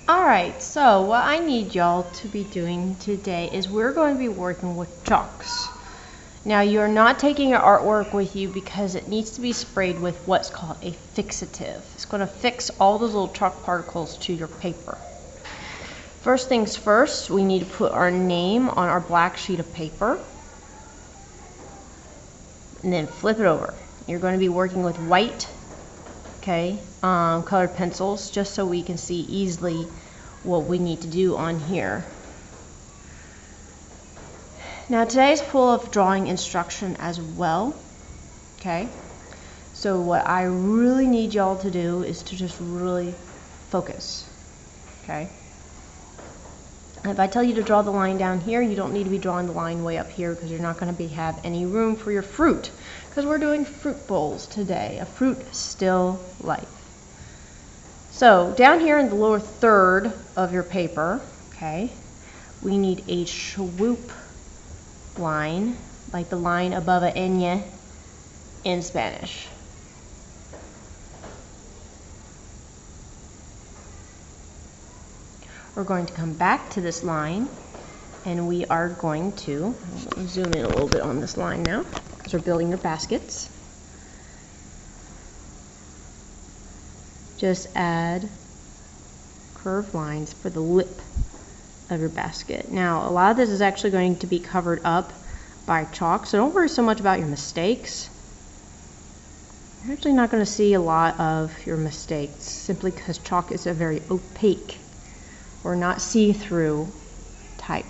Alright, so what I need y'all to be doing today is we're going to be working with chalks. Now you're not taking your artwork with you because it needs to be sprayed with what's called a fixative. It's going to fix all those little chalk particles to your paper. First things first, we need to put our name on our black sheet of paper and then flip it over. You're going to be working with white colored pencils just so we can see easily what we need to do on here. Now today's full of drawing instruction as well. So what I really need y'all to do is to just really focus. If I tell you to draw the line down here, you don't need to be drawing the line way up here because you're not going to have any room for your fruit, because we're doing fruit bowls today, a fruit still life. So down here in the lower third of your paper, we need a swoop line, like the line above a ñ in Spanish. We're going to come back to this line and we are going to zoom in a little bit on this line now because we're building your baskets. Just add curved lines for the lip of your basket. Now a lot of this is actually going to be covered up by chalk, so don't worry so much about your mistakes. You're actually not going to see a lot of your mistakes simply because chalk is a very opaque or not see-through type.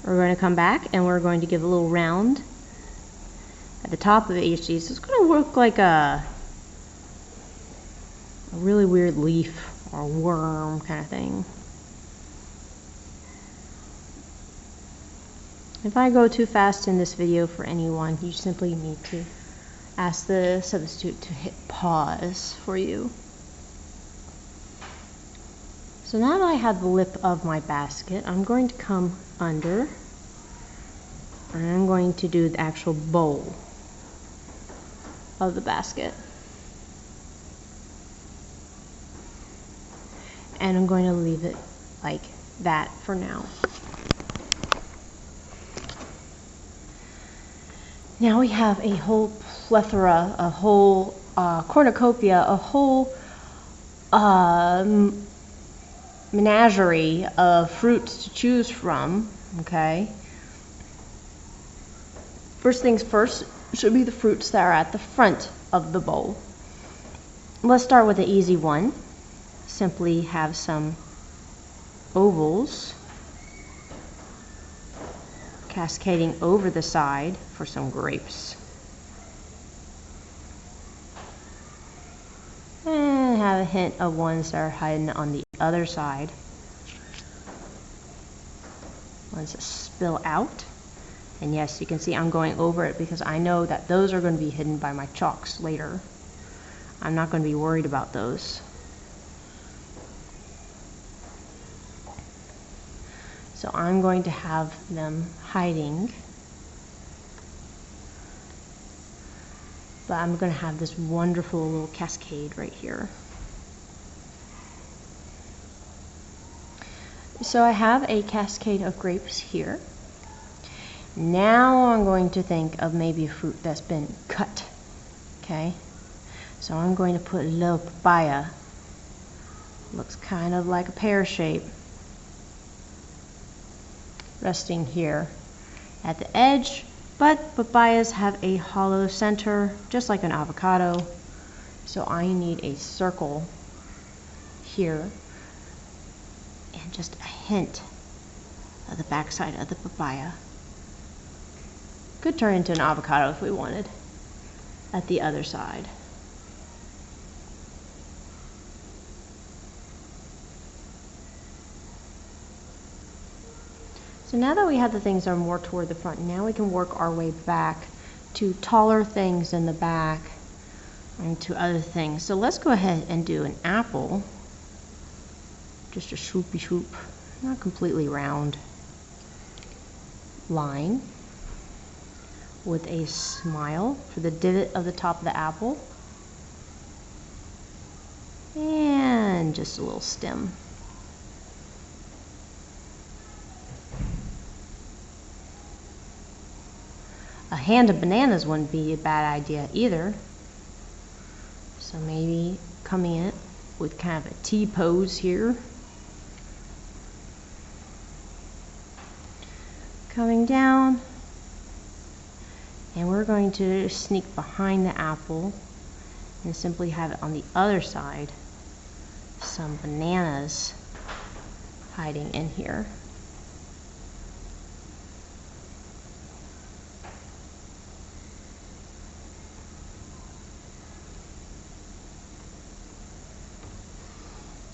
We're going to come back and we're going to give a little round at the top of each of these. It's going to look like a really weird leaf or a worm kind of thing. If I go too fast in this video for anyone, you simply need to ask the substitute to hit pause for you. So now that I have the lip of my basket, I'm going to come under and I'm going to do the actual bowl of the basket. And I'm going to leave it like that for now. Now we have a whole plethora, a whole cornucopia, a whole menagerie of fruits to choose from. First things first should be the fruits that are at the front of the bowl. Let's start with the easy one. Simply have some ovals cascading over the side for some grapes. And have a hint of ones that are hiding on the other side. Ones that spill out. And yes, you can see I'm going over it because I know that those are going to be hidden by my chalks later. I'm not going to be worried about those. So I'm going to have them hiding. But I'm going to have this wonderful little cascade right here. So I have a cascade of grapes here. Now I'm going to think of maybe a fruit that's been cut. So I'm going to put a little papaya. Looks kind of like a pear shape. Resting here at the edge, but papayas have a hollow center just like an avocado, so I need a circle here and just a hint of the backside of the papaya. Could turn into an avocado if we wanted at the other side. So now that we have the things that are more toward the front, now we can work our way back to taller things in the back and to other things. So let's go ahead and do an apple. Just a swoopy swoop, not completely round line with a smile for the divot of the top of the apple. And just a little stem. A hand of bananas wouldn't be a bad idea either. So maybe coming in with kind of a T pose here. Coming down. And we're going to sneak behind the apple and simply have it on the other side. Some bananas hiding in here.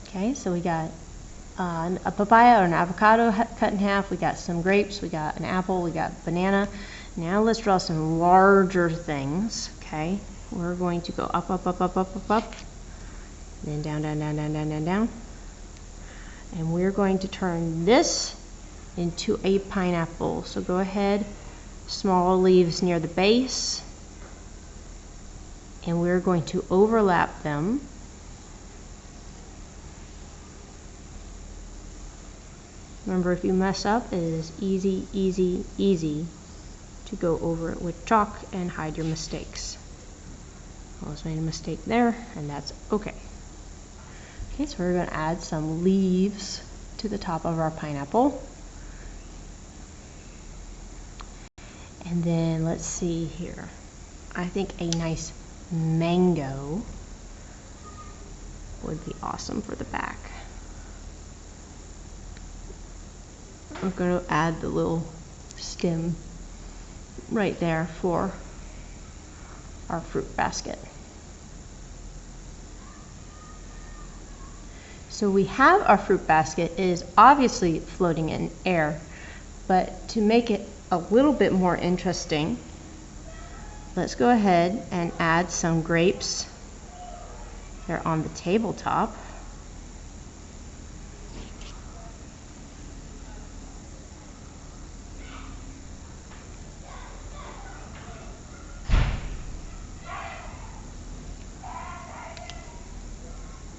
Okay, so we got a papaya or an avocado cut in half. We got some grapes. We got an apple. We got banana. Now let's draw some larger things. Okay, we're going to go up, up, up, up, up, up, up. Then down, down, down, down, down, down, down. And we're going to turn this into a pineapple. So go ahead, small leaves near the base. And we're going to overlap them. Remember, if you mess up, it is easy, easy, easy to go over it with chalk and hide your mistakes. I almost made a mistake there, and that's okay. Okay, so we're going to add some leaves to the top of our pineapple. And then let's see here. I think a nice mango would be awesome for the back. I'm going to add the little stem right there for our fruit basket. So we have our fruit basket. It is obviously floating in air, but to make it a little bit more interesting, let's go ahead and add some grapes. They're on the tabletop.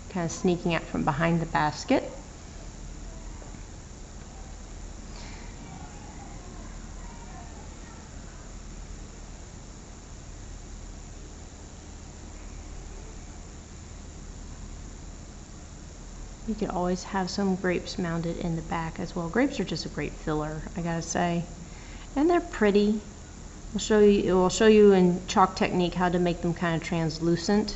Kind of sneaking out from behind the basket. You could always have some grapes mounted in the back as well. Grapes are just a great filler, I gotta say. And they're pretty. We'll show you in chalk technique how to make them kind of translucent,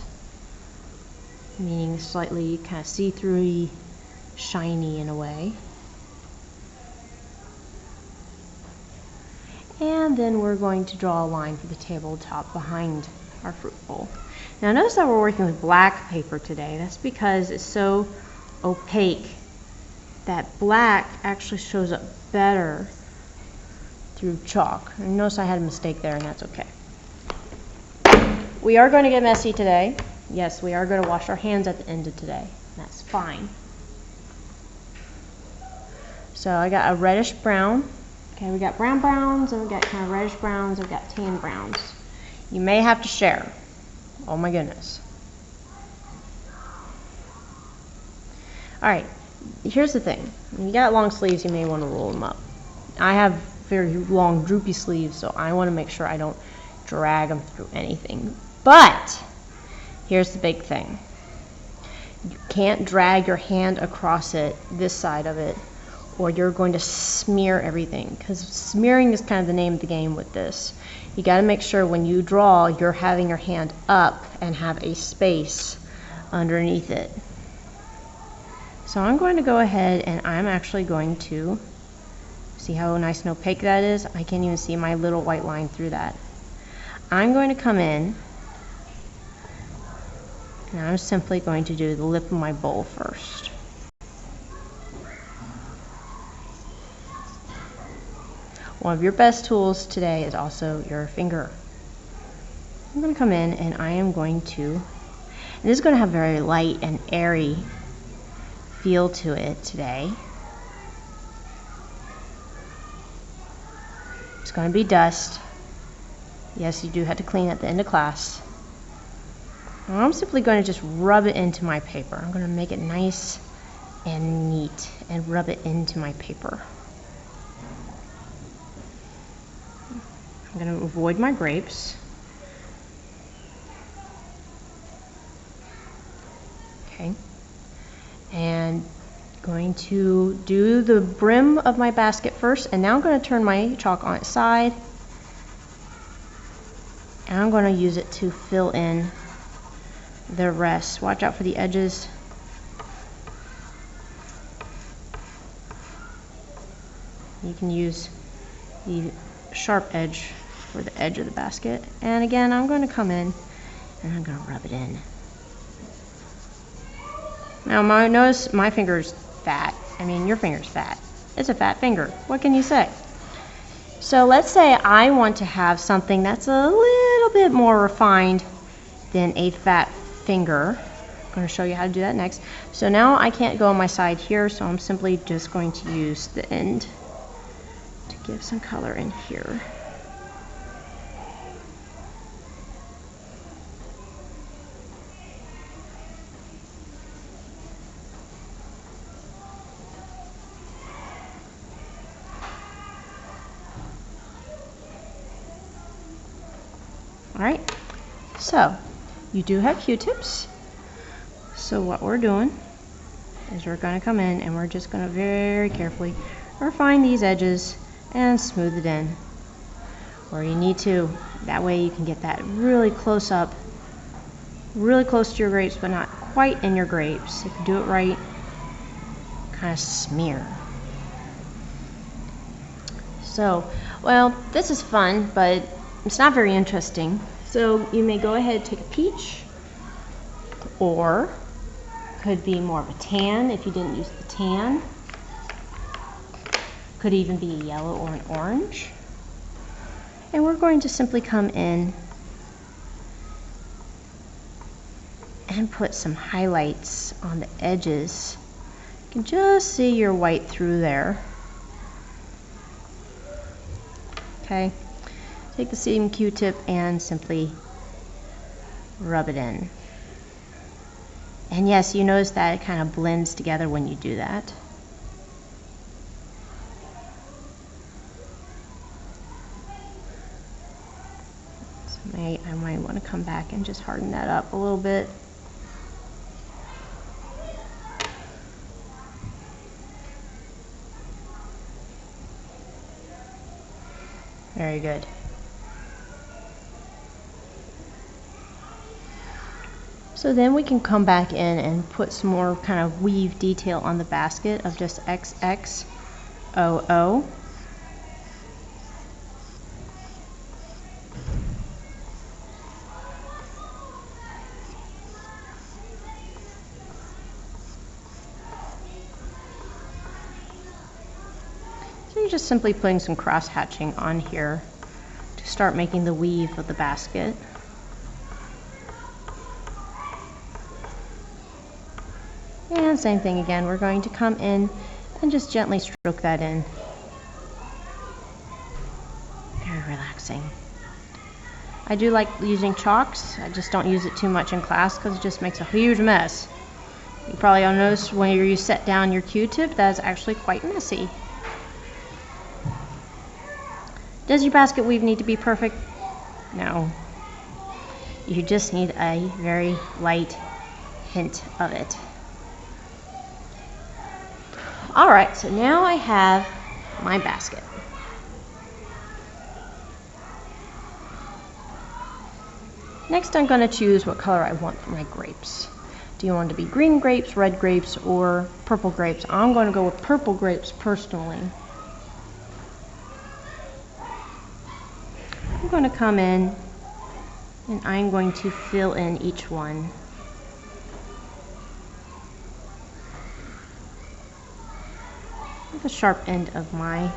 meaning slightly kind of see-through-y, shiny in a way. And then we're going to draw a line for the tabletop behind our fruit bowl. Now notice that we're working with black paper today. That's because it's so opaque that black actually shows up better through chalk. And notice I had a mistake there, and that's okay. We are going to get messy today. Yes, we are going to wash our hands at the end of today. That's fine. So I got a reddish brown. Okay, we got brown browns, and we got kind of reddish browns, and we got tan browns. You may have to share. Oh my goodness. All right, here's the thing. When you got long sleeves, you may want to roll them up. I have very long droopy sleeves, so I want to make sure I don't drag them through anything. But here's the big thing. You can't drag your hand across it, this side of it, or you're going to smear everything, because smearing is kind of the name of the game with this. You got to make sure when you draw, you're having your hand up and have a space underneath it. So I'm going to go ahead and I'm actually going to see how nice and opaque that is. I can't even see my little white line through that. I'm going to come in and I'm simply going to do the lip of my bowl first. One of your best tools today is also your finger. I'm going to come in and I am going to, and this is going to have very light and airy feel to it today. It's going to be dust. Yes, you do have to clean at the end of class. And I'm simply going to just rub it into my paper. I'm going to make it nice and neat and rub it into my paper. I'm going to avoid my grapes. Okay. And going to do the brim of my basket first, and now I'm going to turn my chalk on its side, and I'm going to use it to fill in the rest. Watch out for the edges. You can use the sharp edge for the edge of the basket, and again I'm going to come in and I'm going to rub it in. Now notice my finger's fat. I mean, your finger's fat. It's a fat finger. What can you say? So let's say I want to have something that's a little bit more refined than a fat finger. I'm going to show you how to do that next. So now I can't go on my side here, so I'm simply just going to use the end to give some color in here. Alright, so you do have Q-tips. So what we're doing is we're going to come in and we're just going to very carefully refine these edges and smooth it in where you need to. That way you can get that really close up, really close to your grapes, but not quite in your grapes. If you do it right, kind of smear. So, well, this is fun, but it's not very interesting. So you may go ahead and take a peach, or could be more of a tan if you didn't use the tan. Could even be a yellow or an orange. And we're going to simply come in and put some highlights on the edges. You can just see your white through there. Okay. Take the same Q-tip and simply rub it in. And yes, you notice that it kind of blends together when you do that. So I might want to come back and just harden that up a little bit. Very good. So then we can come back in and put some more kind of weave detail on the basket of just XXOO. So you're just simply putting some cross hatching on here to start making the weave of the basket. And same thing again, we're going to come in and just gently stroke that in. Very relaxing. I do like using chalks. I just don't use it too much in class because it just makes a huge mess. You probably will notice when you set down your Q-tip, that's actually quite messy. Does your basket weave need to be perfect? No. You just need a very light hint of it. Alright, so now I have my basket. Next I'm going to choose what color I want for my grapes. Do you want it to be green grapes, red grapes, or purple grapes? I'm going to go with purple grapes personally. I'm going to come in and I'm going to fill in each one. With the sharp end of my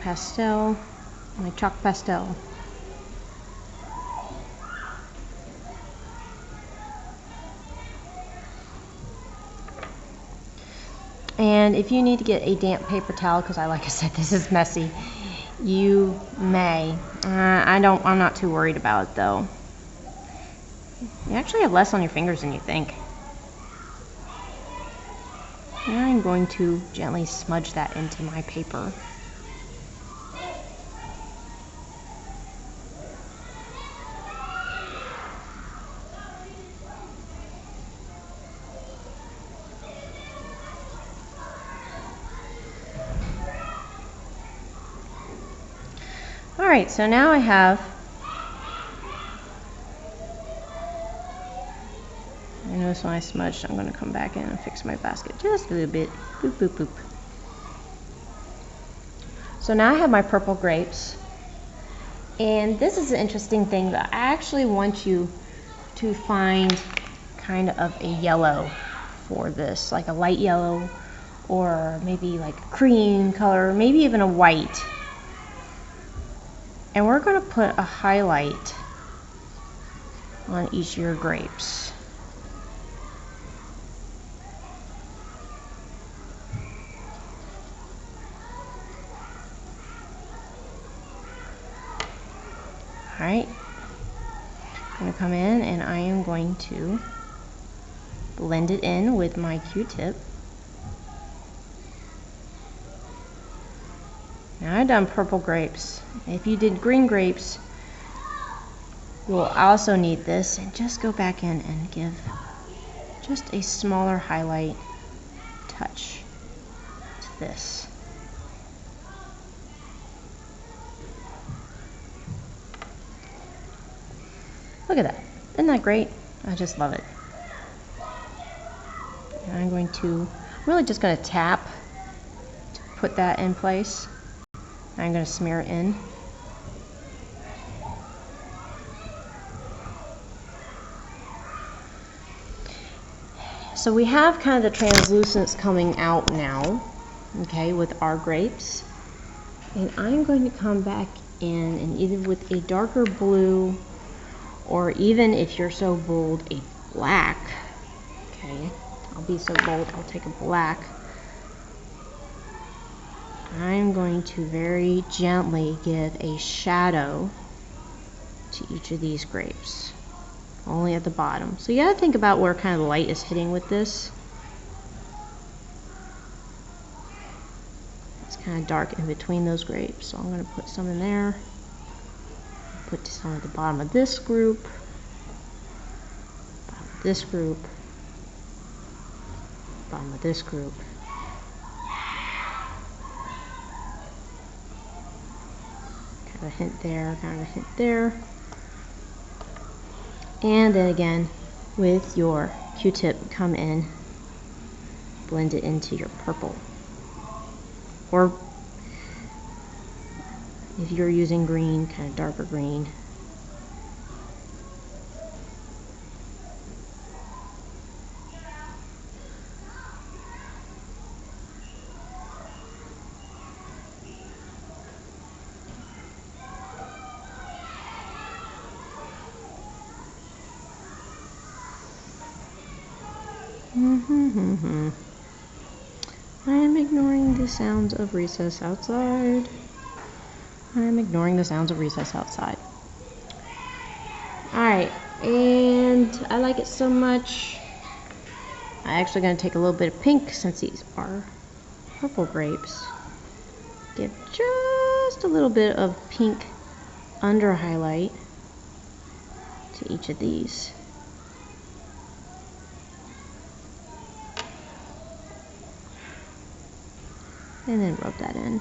pastel, my chalk pastel. And if you need to get a damp paper towel, because like I said, this is messy, you may. I'm not too worried about it though. You actually have less on your fingers than you think. And I'm going to gently smudge that into my paper. Alright, so now I have, I notice when I smudged, I'm going to come back in and fix my basket just a little bit. Boop, boop, boop. So now I have my purple grapes. And this is an interesting thing that I actually want you to find kind of a yellow for this, like a light yellow, or maybe like a cream color, maybe even a white. And we're going to put a highlight on each of your grapes. Alright, I'm going to come in and I am going to blend it in with my Q-tip. Now I've done purple grapes. If you did green grapes, you will also need this, and just go back in and give just a smaller highlight touch to this. Look at that. Isn't that great? I just love it. And I'm really just going to tap to put that in place. I'm going to smear it in. So we have kind of the translucence coming out now, okay, with our grapes. And I'm going to come back in and either with a darker blue, or even if you're so bold, a black. Okay, I'll be so bold, I'll take a black. I'm going to very gently give a shadow to each of these grapes, only at the bottom. So you gotta think about where kind of the light is hitting with this. It's kind of dark in between those grapes, so I'm gonna put some in there. Put some at the bottom of this group, bottom of this group, bottom of this group. Kind of a hint there, kind of a hint there. And then again, with your Q-tip, come in, blend it into your purple. Or if you're using green, kind of darker green. I'm ignoring the sounds of recess outside. I'm ignoring the sounds of recess outside. Alright, and I like it so much. I'm actually going to take a little bit of pink since these are purple grapes. Give just a little bit of pink under highlight to each of these. And then rub that in.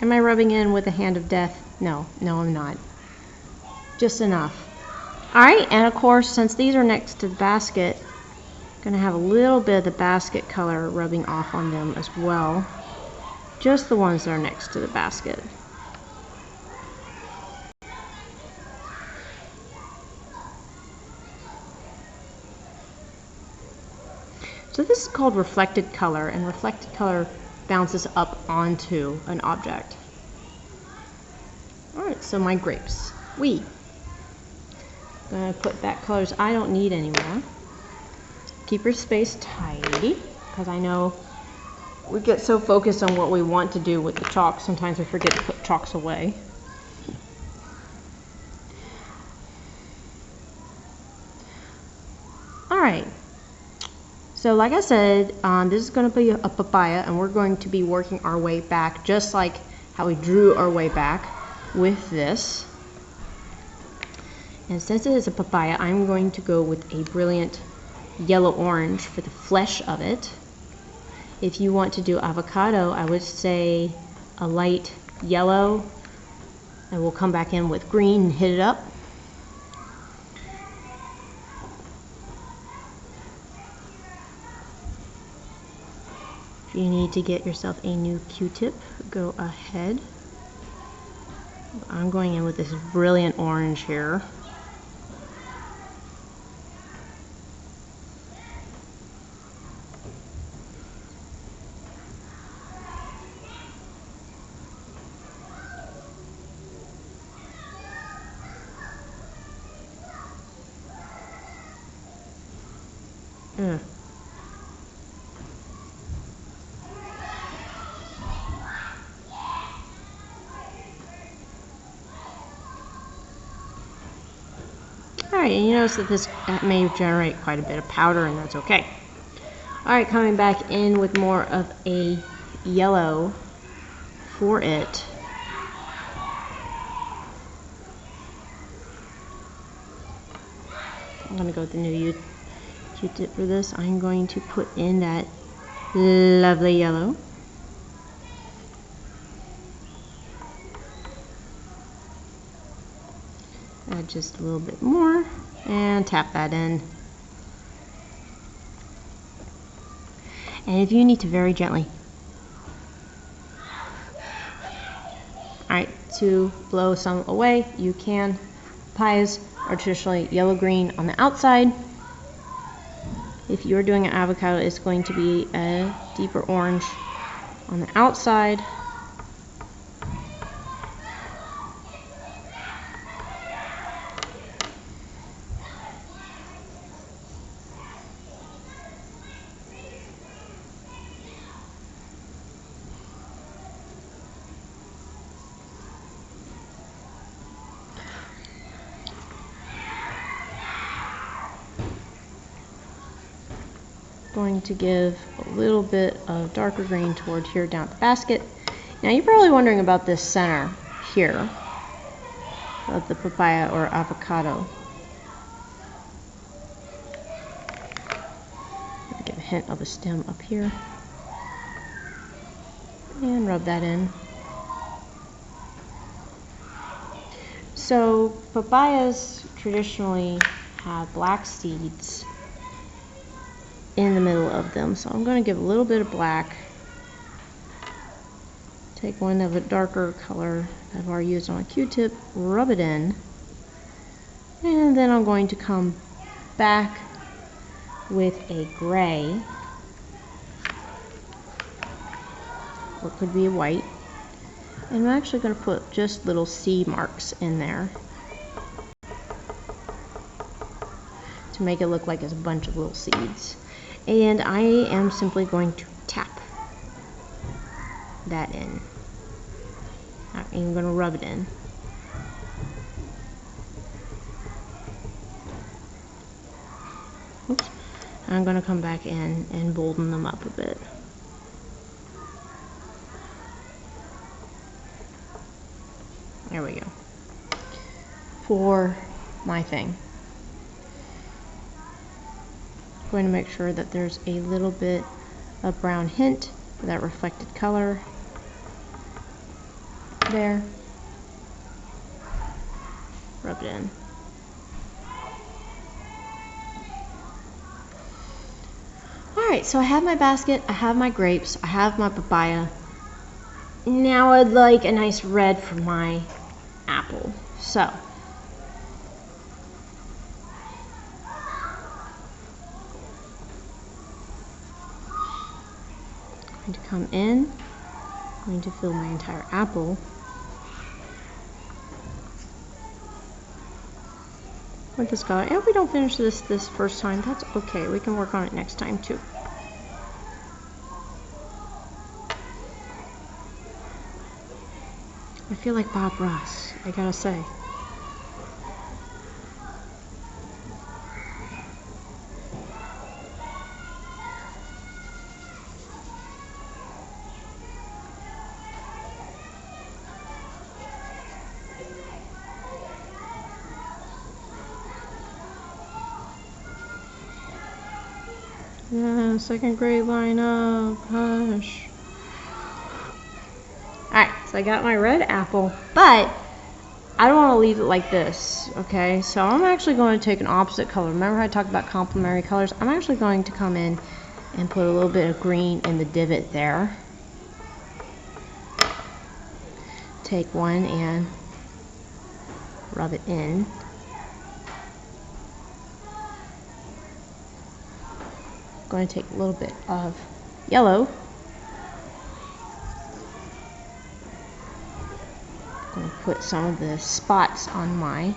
Am I rubbing in with a hand of death? No, I'm not. Just enough. Alright, and of course, since these are next to the basket, I'm going to have a little bit of the basket color rubbing off on them as well. Just the ones that are next to the basket. So this is called reflected color, and reflected color bounces up onto an object. Alright, so my grapes. I'm going to put back colors I don't need anymore. Keep your space tidy, because I know we get so focused on what we want to do with the chalk, sometimes we forget to put chalks away. So like I said, this is going to be a papaya, and we're going to be working our way back just like how we drew our way back with this. And since it is a papaya, I'm going to go with a brilliant yellow-orange for the flesh of it. If you want to do avocado, I would say a light yellow, and we'll come back in with green and hit it up. If you need to get yourself a new Q-tip, go ahead. I'm going in with this brilliant orange here. Alright, and you notice that this may generate quite a bit of powder, and that's okay. Alright, coming back in with more of a yellow for it. I'm going to go with the new Q-tip for this. I'm going to put in that lovely yellow. Add just a little bit more and tap that in. And if you need to very gently, alright, to blow some away, you can. Papayas are traditionally yellow-green on the outside. If you're doing an avocado, it's going to be a deeper orange on the outside. Going to give a little bit of darker green toward here down the basket. Now you're probably wondering about this center here of the papaya or avocado. Give a hint of a stem up here and rub that in. So papayas traditionally have black seeds in the middle of them, so I'm going to give a little bit of black. Take one of a darker color I've already used on a Q-tip, rub it in, and then I'm going to come back with a gray, or it could be a white, and I'm actually going to put just little seed marks in there to make it look like it's a bunch of little seeds. And I am simply going to tap that in. I'm going to rub it in. Oops. I'm going to come back in and bolden them up a bit. There we go. For my thing. Going to make sure that there's a little bit of brown hint for that reflected color there. Rub it in. Alright, so I have my basket, I have my grapes, I have my papaya. Now I'd like a nice red for my apple. So I'm going to come in, I'm going to fill my entire apple with this color. And if we don't finish this first time, that's okay. We can work on it next time too. I feel like Bob Ross, I gotta say. Yeah, second grade lineup. Hush. Alright, so I got my red apple, but I don't want to leave it like this, okay? So I'm actually going to take an opposite color. Remember how I talked about complementary colors? I'm actually going to come in and put a little bit of green in the divot there. Take one and rub it in. I'm going to take a little bit of yellow. I'm going to put some of the spots on my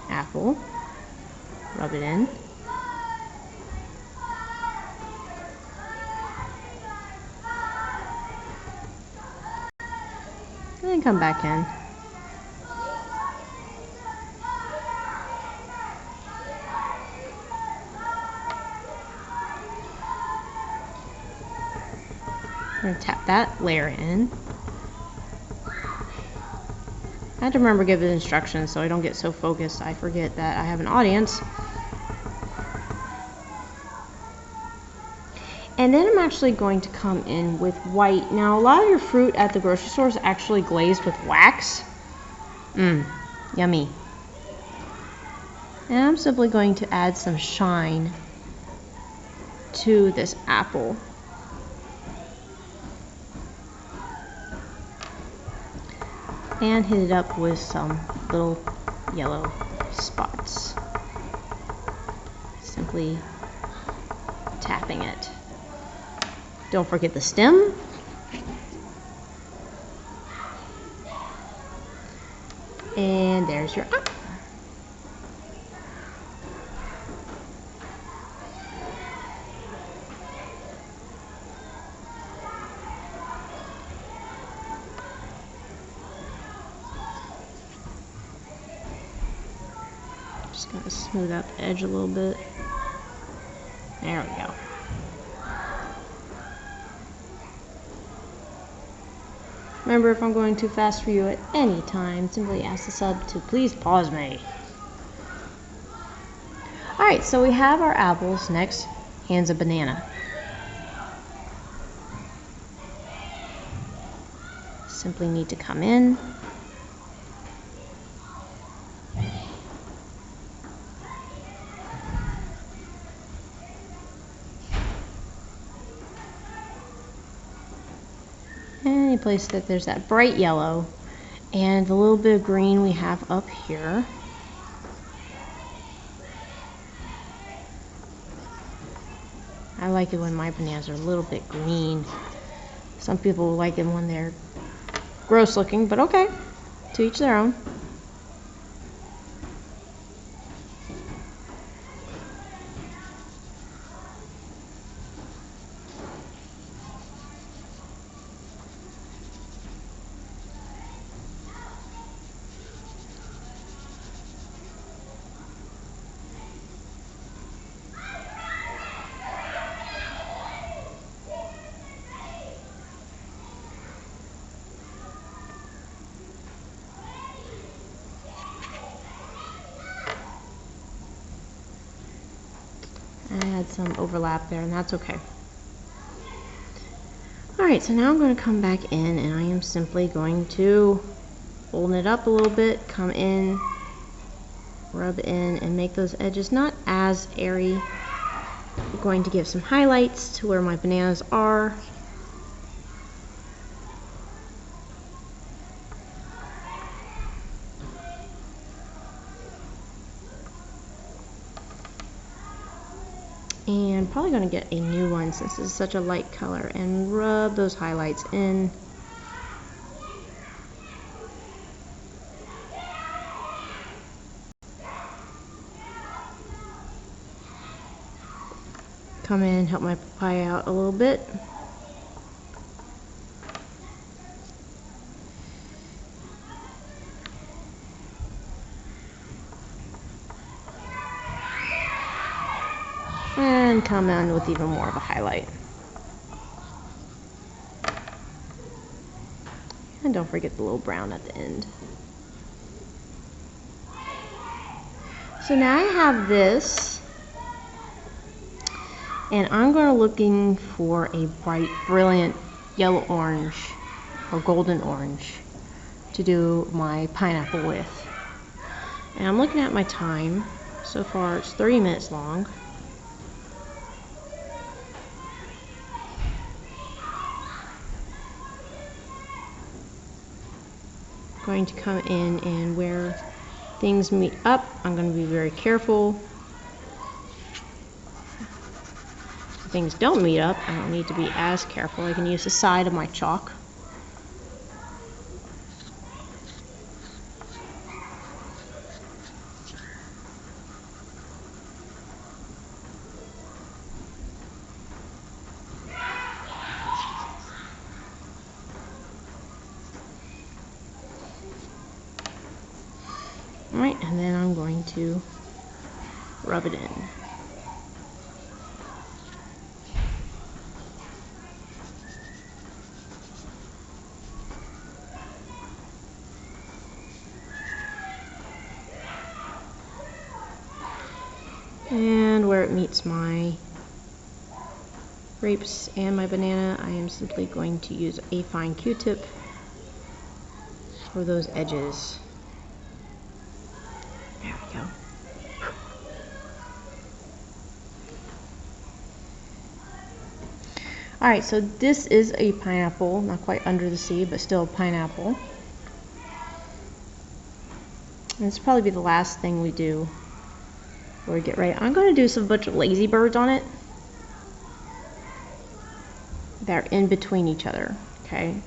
apple. Rub it in. And then come back in. I'm going to tap that layer in. I have to remember to give the instructions so I don't get so focused I forget that I have an audience. And then I'm actually going to come in with white. Now, a lot of your fruit at the grocery store is actually glazed with wax. Yummy. And I'm simply going to add some shine to this apple. And hit it up with some little yellow spots. Simply tapping it. Don't forget the stem. And there's your apple. Just gonna smooth out the edge a little bit. There we go. Remember, if I'm going too fast for you at any time, simply ask the sub to please pause me. Alright, so we have our apples. Next, hands a banana. Simply need to come in. Any place that there's that bright yellow and the little bit of green we have up here. I like it when my bananas are a little bit green. Some people like them when they're gross looking, but okay, to each their own. I had some overlap there, and that's okay. Alright, so now I'm going to come back in, and I am simply going to fold it up a little bit, come in, rub in, and make those edges not as airy. I'm going to give some highlights to where my bananas are. And probably going to get a new one since this is such a light color and rub those highlights in. Come in, help my papaya out a little bit. And come in with even more of a highlight. And don't forget the little brown at the end. So now I have this, And I'm going to looking for a bright, brilliant yellow orange or golden orange to do my pineapple with. And I'm looking at my time. So far it's 30 minutes long. Going to come in, and where things meet up, I'm going to be very careful. If things don't meet up, I don't need to be as careful. I can use the side of my chalk. Alright, and then I'm going to rub it in. And where it meets my grapes and my banana, I am simply going to use a fine Q-tip for those edges. There we go. Alright, so this is a pineapple, not quite under the sea, but still a pineapple. And this will probably be the last thing we do before we get ready. I'm going to do some bunch of lazy birds on it. They're in between each other, okay?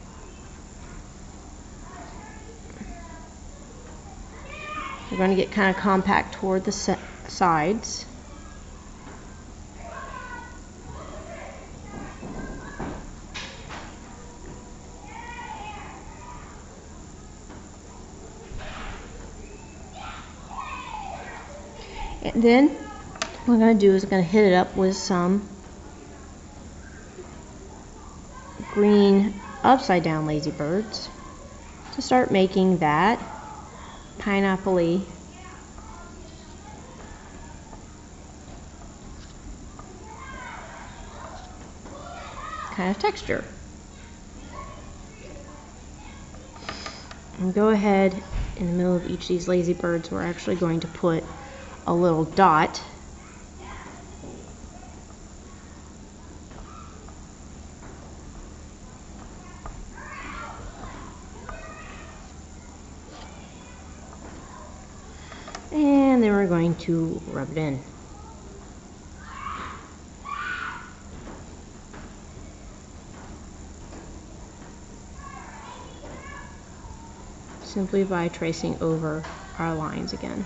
We're going to get kind of compact toward the sides. And then what I'm going to do is I'm going to hit it up with some green upside down lazy birds to start making that pineapple-y kind of texture. And go ahead, in the middle of each of these lazy birds, we're actually going to put a little dot. And then we're going to rub it in. Simply by tracing over our lines again.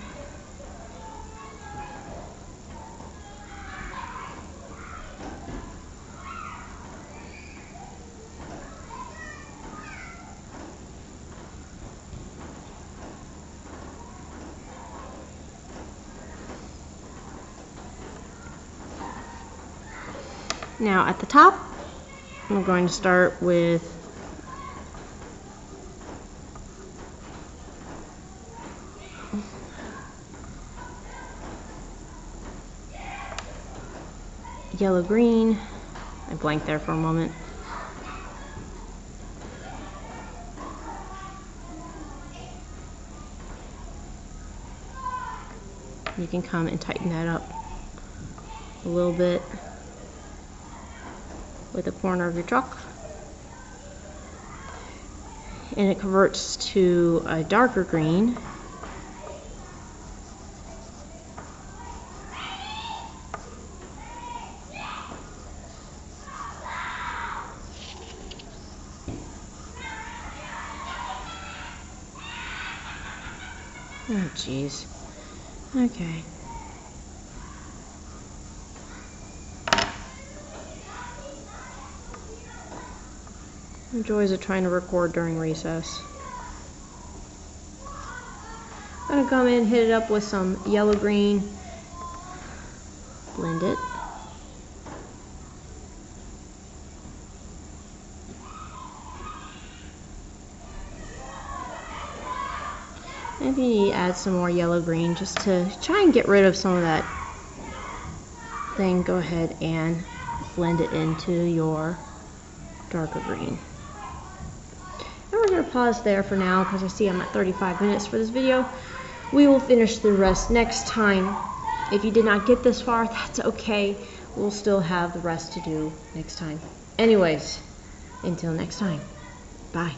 Now at the top, I'm going to start with yellow-green. I blanked there for a moment. You can come and tighten that up a little bit with the corner of your chalk. And it converts to a darker green. Oh, jeez. Okay. The joys of trying to record during recess. I'm going to come in, hit it up with some yellow-green, blend it. Maybe add some more yellow-green just to try and get rid of some of that then go ahead and blend it into your darker green. And we're going to pause there for now because I see I'm at 35 minutes for this video. We will finish the rest next time. If you did not get this far, that's okay. We'll still have the rest to do next time. Anyways, until next time, bye.